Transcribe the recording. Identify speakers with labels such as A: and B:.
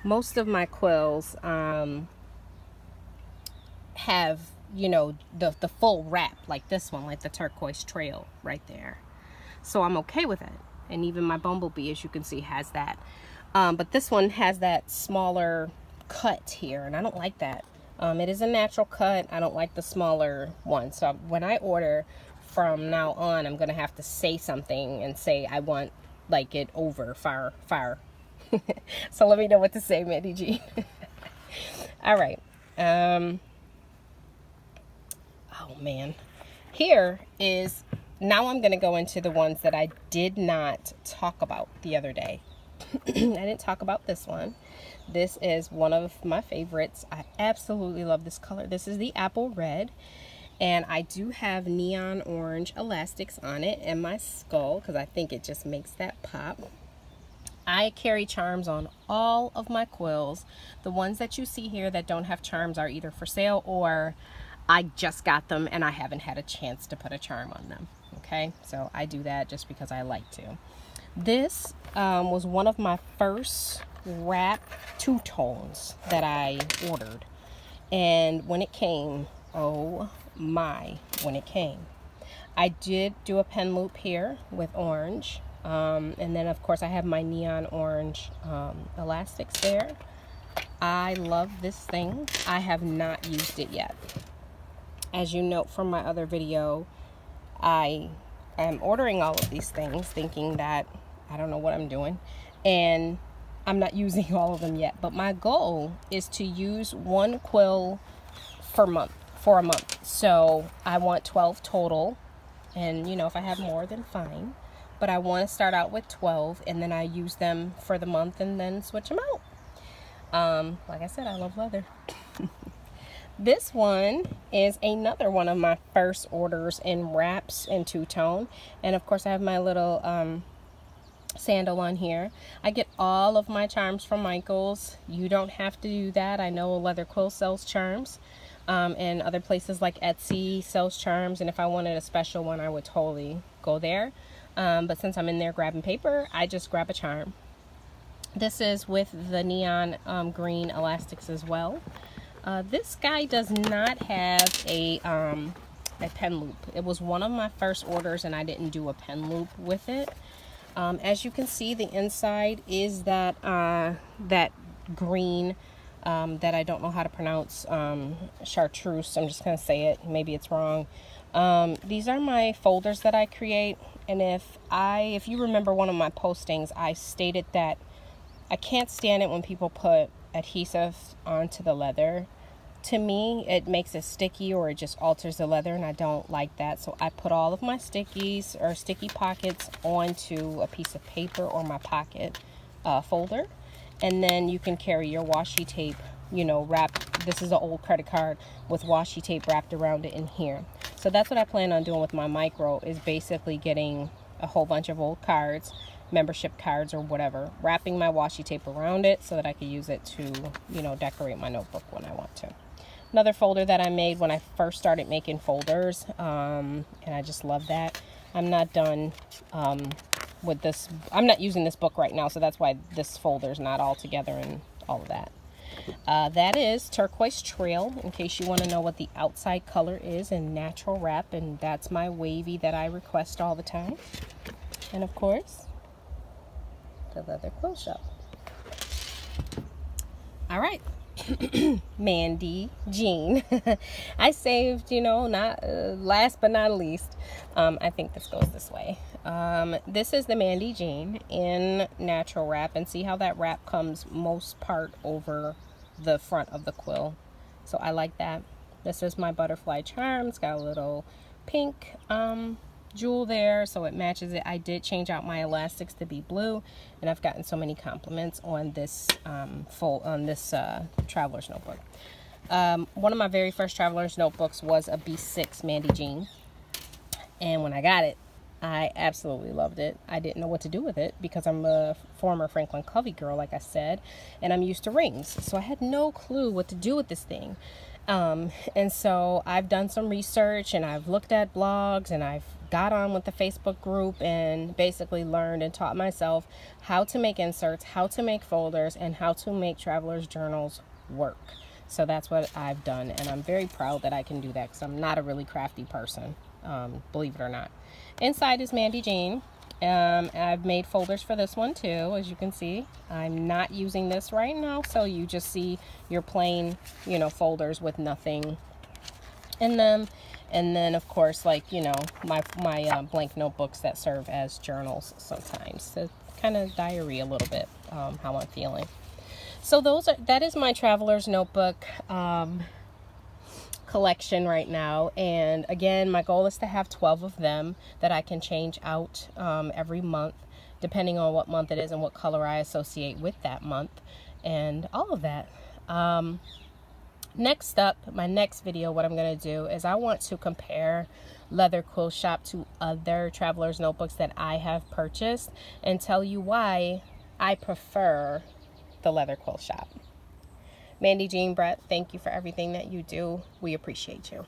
A: most of my quills have, you know, the full wrap, like this one, like the turquoise trail right there. So I'm okay with it. And even my bumblebee, as you can see, has that. But this one has that smaller cut here, and I don't like that. It is a natural cut. I don't like the smaller one. So when I order from now on, I'm gonna have to say something and say I want like it over far. So let me know what to say, Mandy G. All right. Oh man. Here is, now I'm going to go into the ones that I did not talk about the other day. I didn't talk about this one. This is one of my favorites. I absolutely love this color. This is the apple red. And I do have neon orange elastics on it and my skull because I think it just makes that pop. I carry charms on all of my quills. The ones that you see here that don't have charms are either for sale or I just got them and I haven't had a chance to put a charm on them. Okay, so I do that just because I like to. This was one of my first wrap two-tones that I ordered. And when it came, oh my, when it came. I did do a pen loop here with orange. And then of course I have my neon orange elastics there. I love this thing. I have not used it yet. As you note from my other video, I am ordering all of these things thinking that I don't know what I'm doing, and I'm not using all of them yet. But my goal is to use one quill for a month. So I want 12 total, and you know, if I have more then fine. But I want to start out with 12 and then I use them for the month and then switch them out. Like I said, I love leather. This one is another one of my first orders in wraps in two-tone. And of course I have my little sandal on here. I get all of my charms from Michael's. You don't have to do that. I know Leather Quill sells charms. And other places like Etsy sells charms. And if I wanted a special one, I would totally go there. But since I'm in there grabbing paper, I just grab a charm. This is with the neon green elastics as well. This guy does not have a pen loop. It was one of my first orders and I didn't do a pen loop with it. As you can see, the inside is that that green that I don't know how to pronounce, chartreuse. I'm just going to say it. Maybe it's wrong. These are my folders that I create. And if you remember one of my postings, I stated that I can't stand it when people put adhesive onto the leather. To me, it makes it sticky or it just alters the leather, and I don't like that. So I put all of my stickies or sticky pockets onto a piece of paper or my pocket folder. And then you can carry your washi tape, you know, wrapped. This is an old credit card with washi tape wrapped around it in here. So that's what I plan on doing with my micro, is basically getting a whole bunch of old cards, membership cards or whatever, wrapping my washi tape around it so that I can use it to, you know, decorate my notebook when I want to. Another folder that I made when I first started making folders, and I just love that. I'm not done with this. I'm not using this book right now, so that's why this folder is not all together and all of that. That is Turquoise Trail, in case you want to know what the outside color is in natural wrap, and that's my wavy that I request all the time. And of course, the Leather Quill Shop. All right. Mandy Jean. I saved, you know, not last but not least. I think this goes this way. This is the Mandy Jean in natural wrap, and see how that wrap comes most part over the front of the quill. So I like that. This is my butterfly charm. It's got a little pink jewel there, so it matches it. I did change out my elastics to be blue, and I've gotten so many compliments on this traveler's notebook. One of my very first traveler's notebooks was a B6 Mandy Jean, and when I got it, I absolutely loved it. I didn't know what to do with it because I'm a former Franklin Covey girl, like I said, and I'm used to rings, so I had no clue what to do with this thing. And so I've done some research and I've looked at blogs and I've got on with the Facebook group and basically learned and taught myself how to make inserts, how to make folders, and how to make traveler's journals work. So that's what I've done, and I'm very proud that I can do that because I'm not a really crafty person, believe it or not. Inside is Mandy Jean. I've made folders for this one too, as you can see. I'm not using this right now, so you just see your plain, you know, folders with nothing in them. And then of course, like, you know, my blank notebooks that serve as journals sometimes to kind of diary a little bit how I'm feeling. So that is my traveler's notebook collection right now. And again, my goal is to have 12 of them that I can change out every month, depending on what month it is and what color I associate with that month and all of that. Next up, my next video, what I'm going to do is I want to compare Leather Quill Shop to other traveler's notebooks that I have purchased and tell you why I prefer the Leather Quill Shop. Mandy Jean Brett, thank you for everything that you do. We appreciate you.